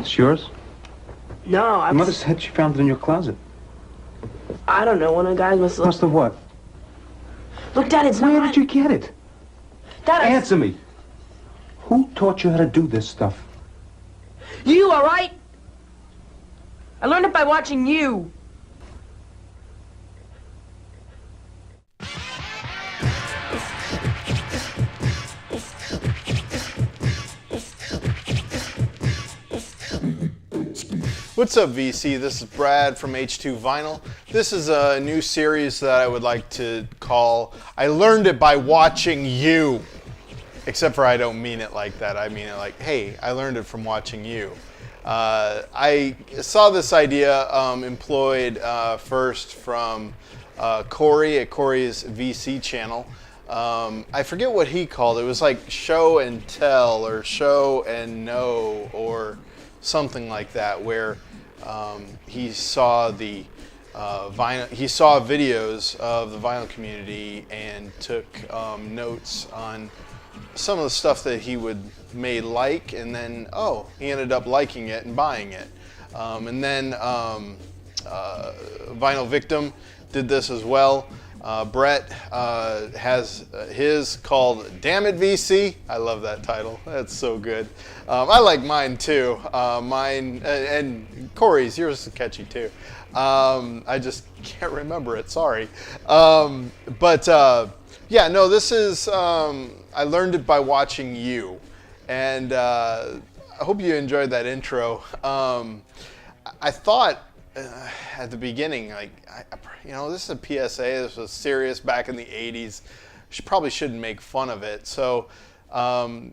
It's yours? No, Your mother said she found it in your closet. I don't know. One of the guys must have... Must have what? Look, Dad, it's Where not... did you get it? Dad, Answer me. Who taught you how to do this stuff? You, all right? I learned it by watching you. What's up, VC? This is Brad from H2 Vinyl. This is a new series that I would like to call I Learned It by Watching You. Except for I don't mean it like that. I mean it like, hey, I learned it from watching you. I saw this idea employed first from Corey at Corey's VC channel. I forget what he called it. It was like show and tell or show and know or something like that, where he saw the videos of the vinyl community and took notes on some of the stuff that he may like, and then he ended up liking it and buying it. And then Vinyl Victim did this as well. Brett has his called Damn It VC. I love that title. That's so good. I like mine too. Mine and Corey's, yours is catchy too. I just can't remember it, sorry. Yeah, no, this is, I learned it by watching you. And I hope you enjoyed that intro. I thought at the beginning, like, this is a PSA, this was serious back in the 80s. Probably shouldn't make fun of it. So I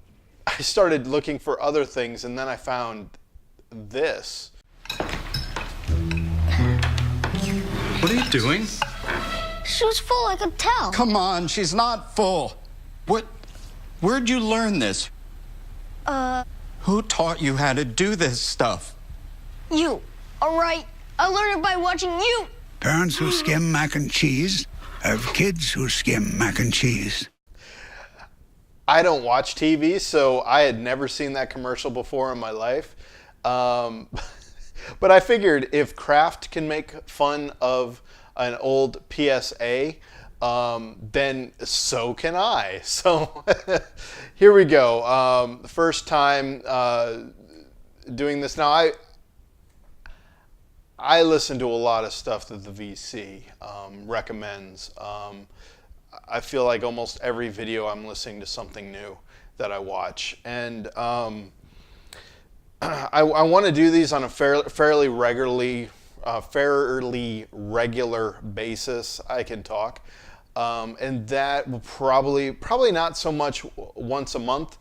started looking for other things, and then I found this. What are you doing? She was full, I could tell. Come on, she's not full. Where'd you learn this? Who taught you how to do this stuff? You. All right. I learned it by watching you. Parents who skim mac and cheese have kids who skim mac and cheese. I don't watch TV, so I had never seen that commercial before in my life. But I figured if Kraft can make fun of an old PSA, then so can I. So here we go. The first time doing this. Now, I listen to a lot of stuff that the VC recommends. I feel like almost every video I'm listening to something new that I watch. And I want to do these on a fairly regular basis. I can talk. And that will probably not so much once a month,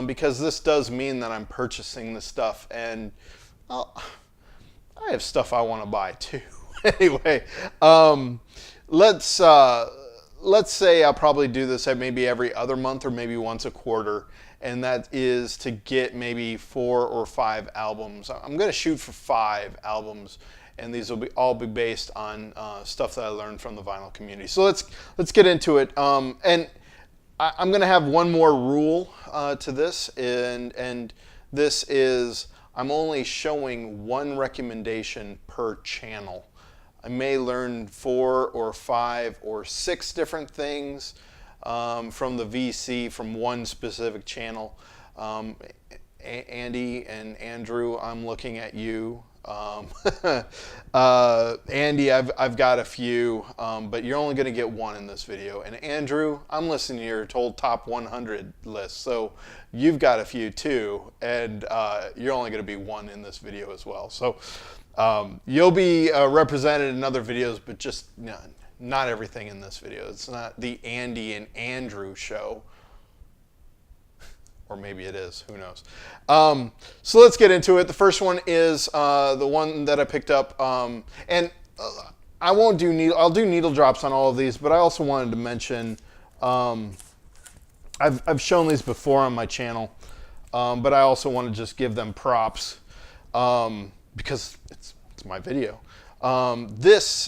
because this does mean that I'm purchasing the stuff, and I have stuff I want to buy too. Anyway, let's say I'll probably do this at maybe every other month or maybe once a quarter, and that is to get maybe 4 or 5 albums. I'm going to shoot for 5 albums, and these will all be based on stuff that I learned from the vinyl community. So let's get into it. And I'm going to have one more rule to this, and this is I'm only showing one recommendation per channel. I may learn 4 or 5 or 6 different things from the VC from one specific channel. Andy and Andrew, I'm looking at you. Andy, I've got a few, but you're only going to get one in this video. And Andrew, I'm listening to your whole top 100 list, so you've got a few too, and you're only going to be one in this video as well. So you'll be represented in other videos, but just not everything in this video. It's not the Andy and Andrew show. Or maybe it is, who knows. So let's get into it. The first one is the one that I picked up. And I won't do I'll do needle drops on all of these, but I also wanted to mention, I've shown these before on my channel, but I also want to just give them props because it's my video. This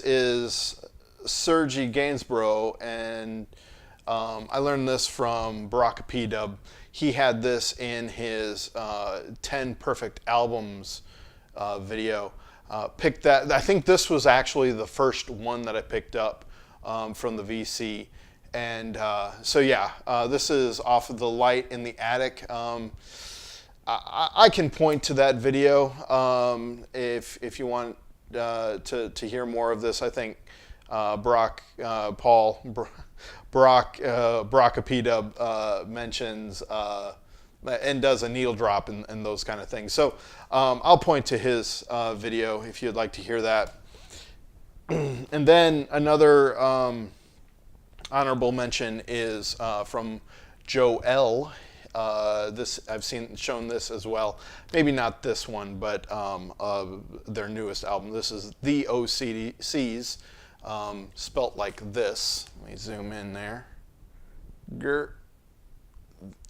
is Sergi Gainsborough, and I learned this from Baraka P-Dub. he had this in his 10 Perfect Albums video. Picked that. I think this was actually the first one that I picked up from the VC. And so yeah, this is off of The Light in the Attic. I can point to that video if you want to hear more of this. I think Brockapeda mentions and does a needle drop and those kind of things. So I'll point to his video if you'd like to hear that. And then another honorable mention is from Joe L. This I've shown this as well. Maybe not this one, but their newest album. This is The OCCs, spelt like this. Let me zoom in there.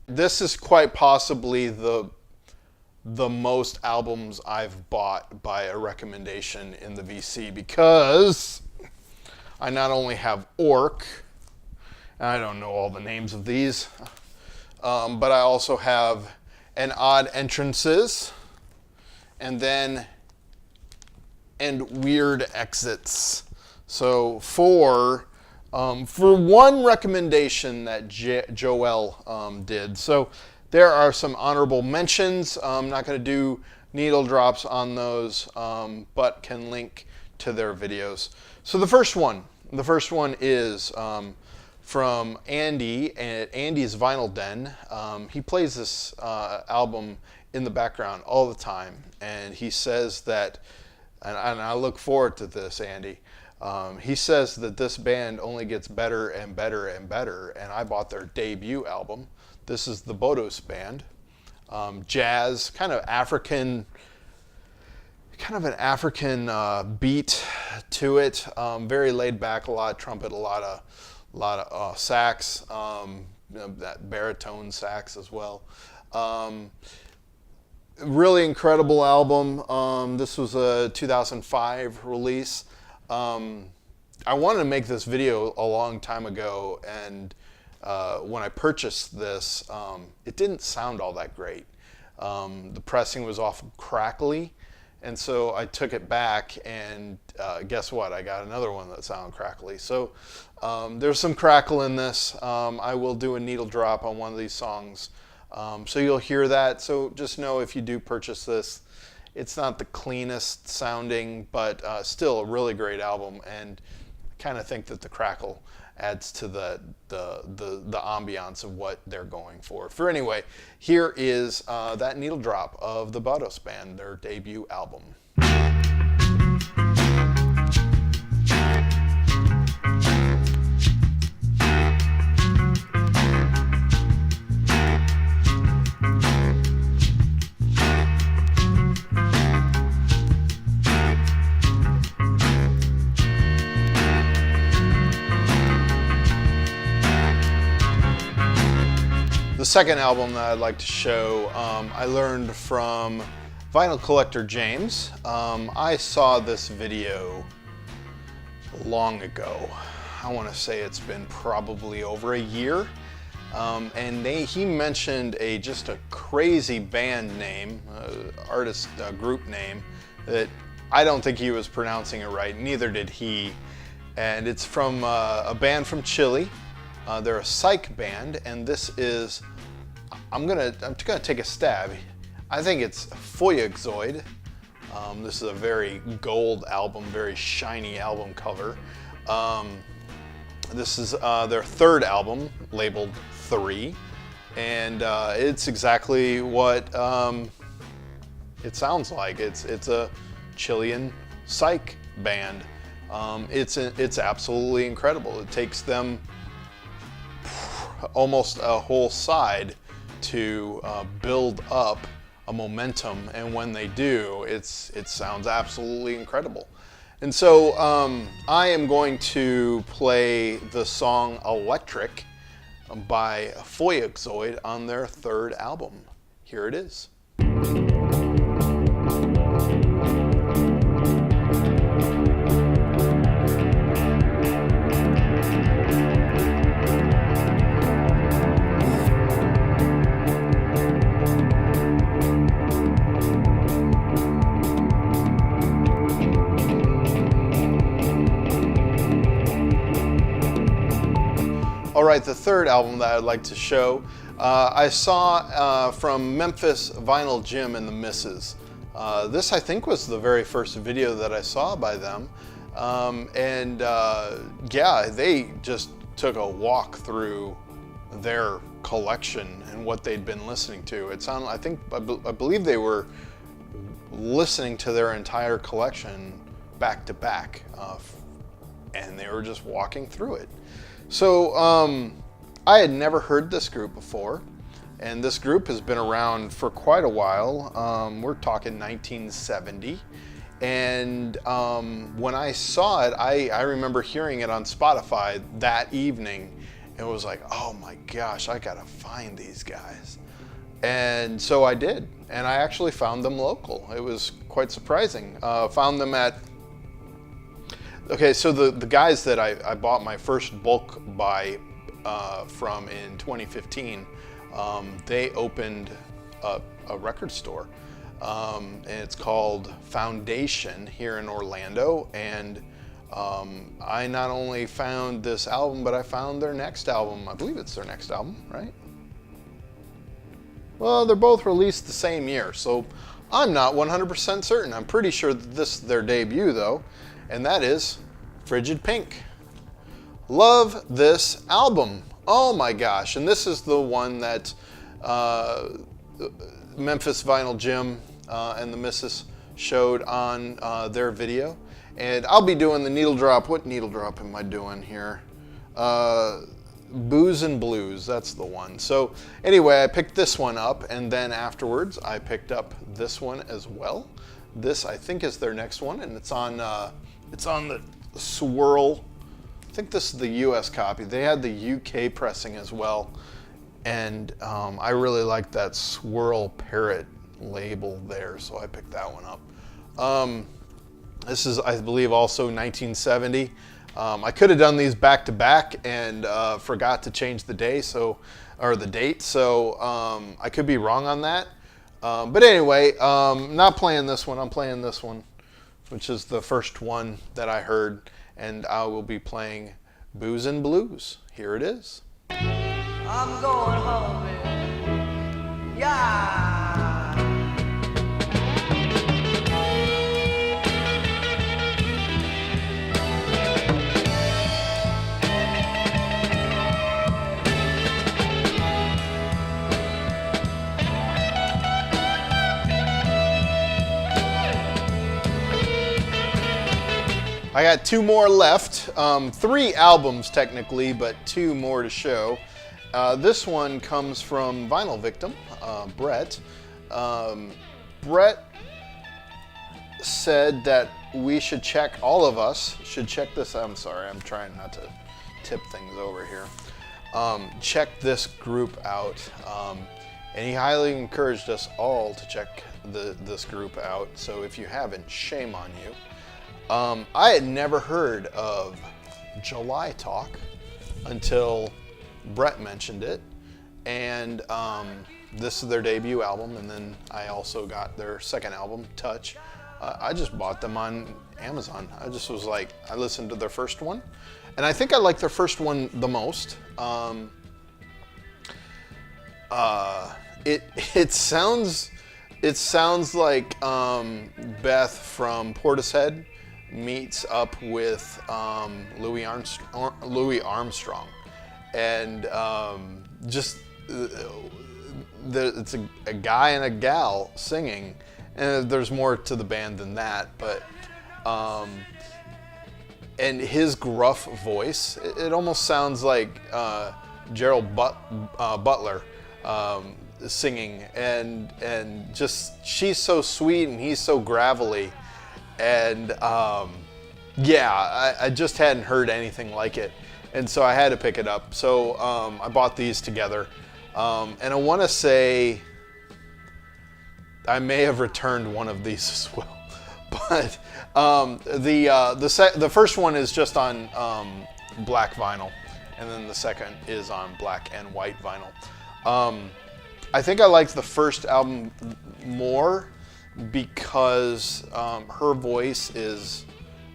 This is quite possibly the most albums I've bought by a recommendation in the VC, because I not only have Orc, and I don't know all the names of these, but I also have An Odd Entrances, and Weird Exits. So for one recommendation that Joel did. So there are some honorable mentions. I'm not going to do needle drops on those, but can link to their videos. So the first one is from Andy at Andy's Vinyl Den. He plays this album in the background all the time, and he says that, and I look forward to this, Andy. He says that this band only gets better and better and better, and I bought their debut album. This is the Bodos Band. Jazz, kind of an African beat to it. Very laid back, a lot of trumpet, a lot of sax, that baritone sax as well. Really incredible album. This was a 2005 release. I wanted to make this video a long time ago, and when I purchased this, it didn't sound all that great. The pressing was awful crackly, and so I took it back, and guess what? I got another one that sounded crackly. So there's some crackle in this. I will do a needle drop on one of these songs, so you'll hear that. So just know, if you do purchase this, it's not the cleanest sounding, but still a really great album, and I kind of think that the crackle adds to the ambiance of what they're going for. Anyway, here is that needle drop of the Bodos Band, their debut album. The second album that I'd like to show, I learned from Vinyl Collector James. I saw this video long ago. I want to say it's been probably over a year. And he mentioned just a crazy band name, artist group name, that I don't think he was pronouncing it right. Neither did he. And it's from a band from Chile. They're a psych band, and this is, I'm gonna take a stab. I think it's Feuerzoid. This is a very gold album, very shiny album cover. This is their third album, labeled 3, and it's exactly what it sounds like. It's a Chilean psych band. It's absolutely incredible. It takes them almost a whole side to build up a momentum, and when they do, it sounds absolutely incredible. And so I am going to play the song Electric by Feuerzoid on their third album. Here it is. right, the third album that I'd like to show, I saw from Memphis Vinyl Jim and the Misses. This, I think, was the very first video that I saw by them. Yeah, they just took a walk through their collection and what they'd been listening to. It sounded, I believe they were listening to their entire collection back to back, and they were just walking through it. So I had never heard this group before, and this group has been around for quite a while. We're talking 1970. And when I saw it, I remember hearing it on Spotify that evening, and was like, oh my gosh, I gotta find these guys. And so I did, and I actually found them local. It was quite surprising. Found them at, okay, so the guys that I bought my first bulk buy from in 2015, they opened a record store. And it's called Foundation here in Orlando, and I not only found this album, but I found their next album. I believe it's their next album, right? Well, they're both released the same year, so I'm not 100% certain. I'm pretty sure that this is their debut, though, and that is Frigid Pink. Love this album. Oh my gosh, and this is the one that Memphis Vinyl Jim and the Misses showed on their video. And I'll be doing the needle drop. What needle drop am I doing here? Booze and Blues, that's the one. So anyway, I picked this one up, and then afterwards I picked up this one as well. This, I think, is their next one, and it's on the Swirl. I think this is the US copy. They had the UK pressing as well, and I really like that Swirl Parrot label there, so I picked that one up. This is, I believe, also 1970. I could have done these back to back and forgot to change the day, or the date, so I could be wrong on that. But anyway, not playing this one. I'm playing this one, which is the first one that I heard, and I will be playing Booze and Blues. Here it is. I'm going home, man. Yeah. I got two more left, 3 albums technically, but 2 more to show. This one comes from Vinyl Victim, Brett. Brett said that we should check, all of us should check this. I'm sorry, I'm trying not to tip things over here. Check this group out. And he highly encouraged us all to check this group out. So if you haven't, shame on you. I had never heard of July Talk until Brett mentioned it, and this is their debut album, and then I also got their second album, Touch. I just bought them on Amazon. I just was like, I listened to their first one, and I think I like their first one the most. It sounds like Beth from Portishead meets up with Louis Armstrong, and just it's a guy and a gal singing, and there's more to the band than that, but and his gruff voice, it almost sounds like Gerald Butler singing, and just she's so sweet and he's so gravelly. And yeah, I just hadn't heard anything like it, and so I had to pick it up. So I bought these together, and I want to say I may have returned one of these as well. But the first one is just on black vinyl, and then the second is on black and white vinyl. I think I liked the first album more because her voice is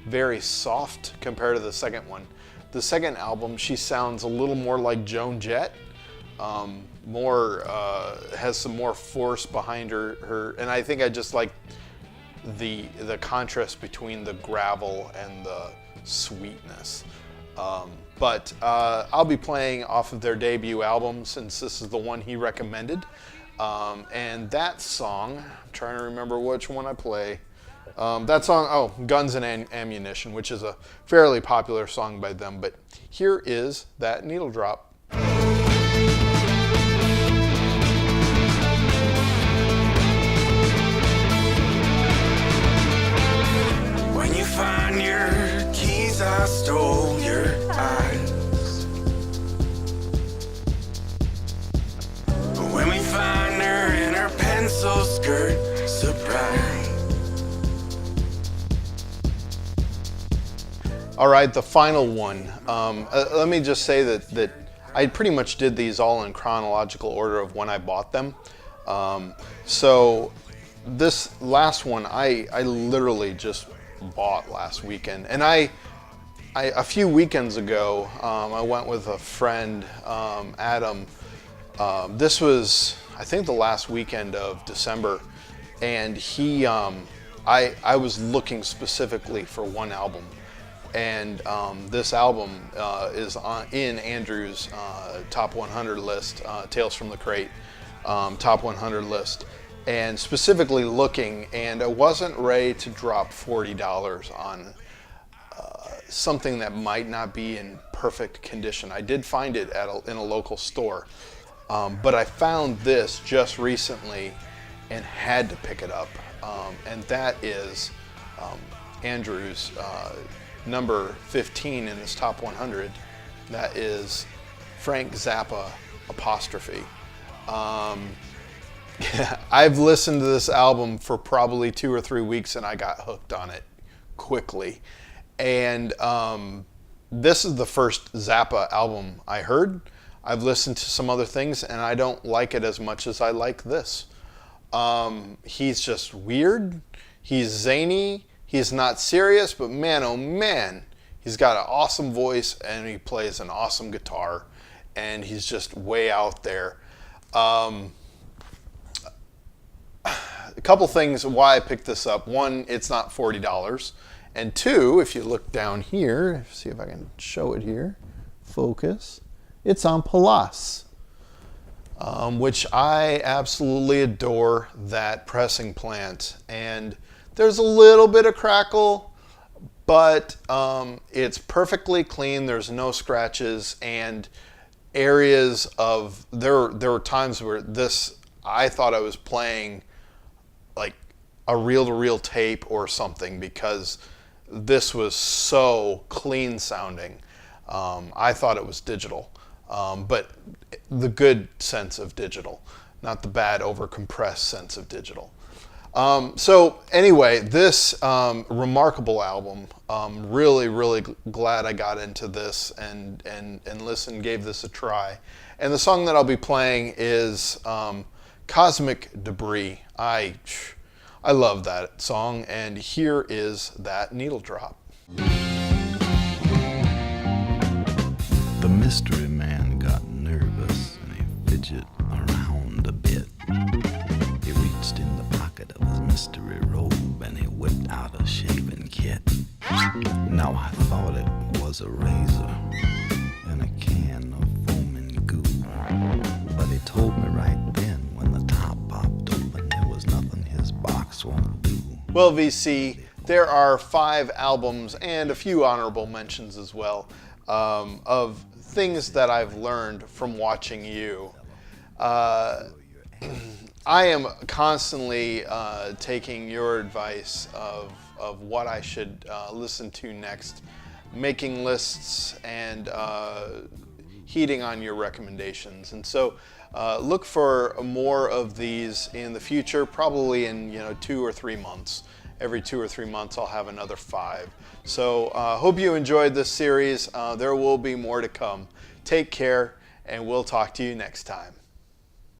very soft compared to the second one. the second album, she sounds a little more like Joan Jett. Has some more force behind her, and I think I just like the contrast between the gravel and the sweetness. But I'll be playing off of their debut album since this is the one he recommended. And that song, I'm trying to remember which one I play. That song, Guns and Ammunition, which is a fairly popular song by them. But here is That Needle Drop. When you find your keys, I stole your eyes. When we find her in her pencil skirt, surprise. All right, the final one. Let me just say that I pretty much did these all in chronological order of when I bought them. So this last one, I literally just bought last weekend. And a few weekends ago, I went with a friend, Adam. This was, I think, the last weekend of December. And I was looking specifically for one album. And this album is in Andrew's Top 100 list, Tales from the Crate Top 100 list. And specifically looking, and I wasn't ready to drop $40 on something that might not be in perfect condition. I did find it in a local store, but I found this just recently and had to pick it up. And that is Andrew's number 15 in his Top 100. That is Frank Zappa Apostrophe. I've listened to this album for probably 2 or 3 weeks and I got hooked on it quickly. And this is the first Zappa album I heard. I've listened to some other things and I don't like it as much as I like this. He's just weird. He's zany. He's not serious, but man, oh man, he's got an awesome voice and he plays an awesome guitar and he's just way out there. A couple things why I picked this up. One, it's not $40. And two, if you look down here, see if I can show it here, focus, it's on Palas, which I absolutely adore that pressing plant. And there's a little bit of crackle, but it's perfectly clean. There's no scratches and areas of, there were times where I thought I was playing like a reel-to-reel tape or something because this was so clean sounding. I thought it was digital, but the good sense of digital, not the bad over-compressed sense of digital. So anyway, this remarkable album, really, really glad I got into this and listened, gave this a try. And the song that I'll be playing is Cosmic Debris. I love that song, and here is That Needle Drop. The mystery man got nervous and he fidgeted around a bit. He reached in the pocket of his mystery robe and he whipped out a shaving kit. Now I thought it was a razor and a can of foaming goo, but he told me right then when the top popped open there was nothing his box won't do. Well, VC, there are 5 albums and a few honorable mentions as well of things that I've learned from watching you. I am constantly taking your advice of what I should listen to next, making lists and heeding on your recommendations. And so look for more of these in the future, probably in 2 or 3 months. Every 2 or 3 months I'll have another 5. So hope you enjoyed this series. There will be more to come. Take care, and we'll talk to you next time.